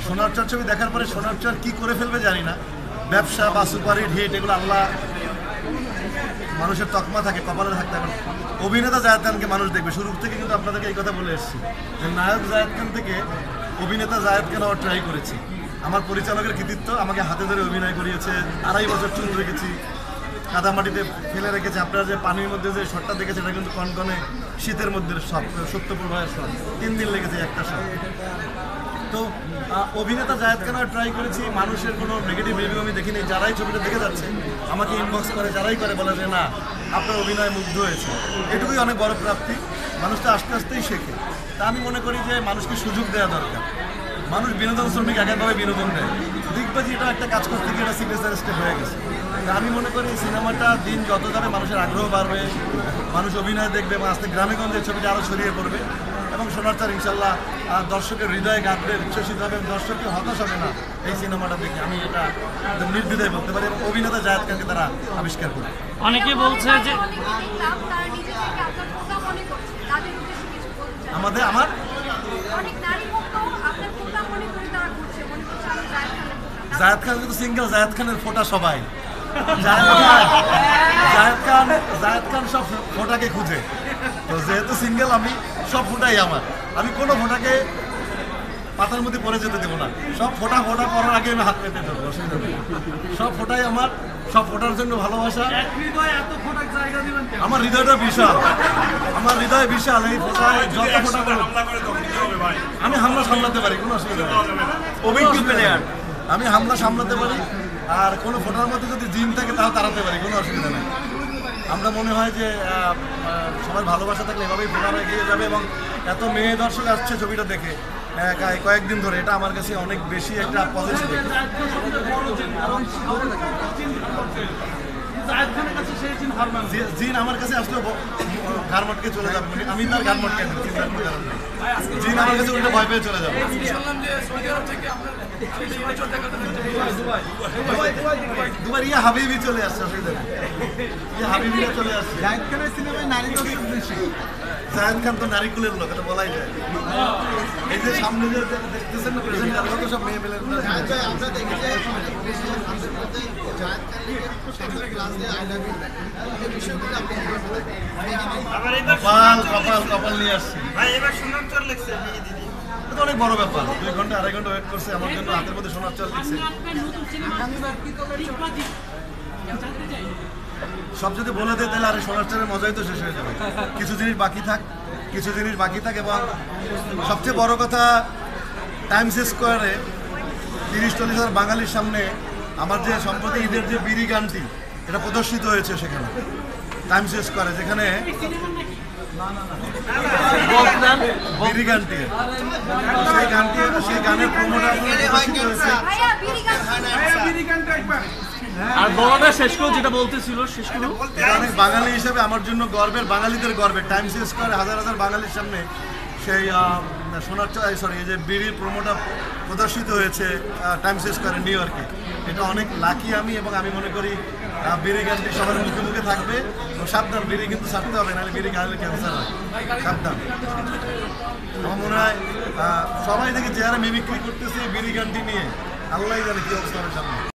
সোনারচর ছবি দেখার পরে সোনারচর কি করে ফেলবে জানি না। ব্যবসা বা সুপারি হিট এগুলো আল্লাহ, মানুষের তকমা থাকে, কপালে থাকতে পারে। অভিনেতা জায়েদ খানকে মানুষ দেখবে। শুরু থেকে কিন্তু আপনাদেরকে এই কথা বলে এসেছি যে নায়ক জায়েদ খান থেকে অভিনেতা জায়েদ খান হওয়ার ট্রাই করেছি। আমার পরিচালকের কৃতিত্ব, আমাকে হাতে ধরে অভিনয় করিয়েছে, 2.5 বছর চুল রেখেছি, কাদামাটিতে ফেলে রেখেছে। আপনারা যে পানির মধ্যে যে শটটা দেখেছেন এটা কিন্তু কনকনে শীতের মধ্যে শট, সত্যপ্রভায়ের শট, 3 দিন লেগেছে একটা শট। তো অভিনেতা জায়েদ খান ট্রাই করেছি। মানুষের কোনো নেগেটিভ রিভিউ আমি দেখিনি। যারাই ছবিটা দেখে যাচ্ছে আমাকে ইনবক্স করে, যারাই করে বলে যে না আপনার অভিনয় মুগ্ধ হয়েছে। এটুকুই অনেক বড় প্রাপ্তি। মানুষটা আস্তে আস্তেই শেখে। তা আমি মনে করি যে মানুষকে সুযোগ দেওয়া দরকার। মানুষ বিনোদন শ্রমিক একভাবে বিনোদন দেয়, দেখবে যে এটা একটা কাজ করতে গিয়ে এটা সিরিয়াস স্টেপ হয়ে গেছে। তা আমি মনে করি সিনেমাটা দিন যত যাবে মানুষের আগ্রহ বাড়বে, মানুষ অভিনয় দেখবে এবং আস্তে গ্রামেগঞ্জের ছবিটা আরও ছড়িয়ে পড়বে এবং সোনারচর ইনশাল্লাহ দর্শকের হৃদয়ে গাঁথবে, উচ্ছ্বসিত হবে, দর্শককে হতাশ হবে না এই সিনেমাটা দেখে। আমি এটা একদম নির্দ্বিধায় বলতে পারি এবং অভিনেতা জায়েদ খানকে তারা আবিষ্কার করে। অনেকে বলছে যে আমার জায়েদ খান কিন্তু সিঙ্গেল, জায়েদ খানের ফোটা সবাই, জায়েদ খান সব ফোটাকে খুঁজে। তো যেহেতু সিঙ্গেল আমি, সব ফোটাই আমার। আমি কোনো ফোটাকে পাতার মধ্যে পড়ে যেতে দেবো না। সব ফোটা পড়ার আগে আমি হাত পেতে দেবো, অসুবিধা নেই। সব ফোটাই আমার, সব ফোটার জন্য ভালোবাসা। আমার হৃদয়টা বিশাল, আমার হৃদয় বিশাল। এই ফোটায় যত ফোটা করো আমি হামলা সামলাতে পারি, কোনো অসুবিধা নেই। অভিজ্ঞ প্লেয়ার আমি, হামলা সামলাতে পারি। আর কোনো ফোটার মধ্যে যদি জিন থাকে তাও তাড়াতে পারি, কোনো অসুবিধা নেই। আমরা মনে হয় যে সবাই ভালোবাসা থাকলে এভাবেই ফোটারা এগিয়ে যাবে এবং এত মেয়ে দর্শক আসছে ছবিটা দেখে কয়েকদিন ধরে, এটা আমার কাছে অনেক বেশি একটা পজিটিভ। জিন আমার কাছে আসলে গারমটকে চলে যাবে, আমি তার গারমটকে চিন্তার কোনো কারণ নেই। জিন আমার কাছে উল্টো ভয় পেয়ে চলে যাবে। দুবার ইয়া হাবিবি চলে আসছে, অসুবিধা নেই। ইয়া হাবিবিরা চলে আসছে। জায়েদ খানের সিনেমায় নারী দর্শক বেশি। জায়েদ খান তো নারীকুলের লোক, এটা বলাই যায়। এই যে সামনে যে দেখতেছেন না প্রেজেন্টার, কত সব মেয়ে মেলে। আমরা দেখি যে জায়েদ কপাল নিয়ে আসছি। এটা অনেক বড় ব্যাপার। 2 ঘন্টা 2.5 ঘন্টা ওয়েট করছে আমার জন্য, হাতের মধ্যে সোনারচর লিখছে। সব যদি বলে দেয় তাহলে আরে সোনারচরের মজাই তো শেষ হয়ে যাবে। কিছু জিনিস বাকি থাক এবং সবচেয়ে বড় কথা টাইমস স্কোয়ারে 30-40 হাজার বাঙালির সামনে আমার যে সম্প্রতি ঈদের যে বিড়ি গানটি এটা প্রদর্শিত হয়েছে সেখানে টাইমস স্কোয়ারে, যেখানে বিড়ি গানটি, সেই গানের প্রমোটা হয়েছে। আর বড়টা শেষ করে যেটা বলতেছিল শেষ করে অনেক বাঙালি হিসেবে আমার জন্য গর্বের, বাঙালিদের গর্বের। টাইমস স্কোয়ারে হাজার হাজার বাঙালির সামনে সেই এই যে বিড়ির প্রোমোটা প্রদর্শিত হয়েছে টাইমস স্কোয়ারে নিউ ইয়র্কে। এটা অনেক লাকি আমি, এবং আমি মনে করি বিড়ি গানটি সবার মুখে মুখে থাকবে। সাবধান, বিড়ি কিন্তু ছাড়তে হবে, নাহলে বিড়ি খাইলে ক্যান্সার হয়, সাবধান। আমার মনে হয় সবাই দেখি চেহারা মিমিক্রি করতেছে বিড়ি গানটি নিয়ে, আল্লাহ জানে কি অবস্থা হবে সামনে।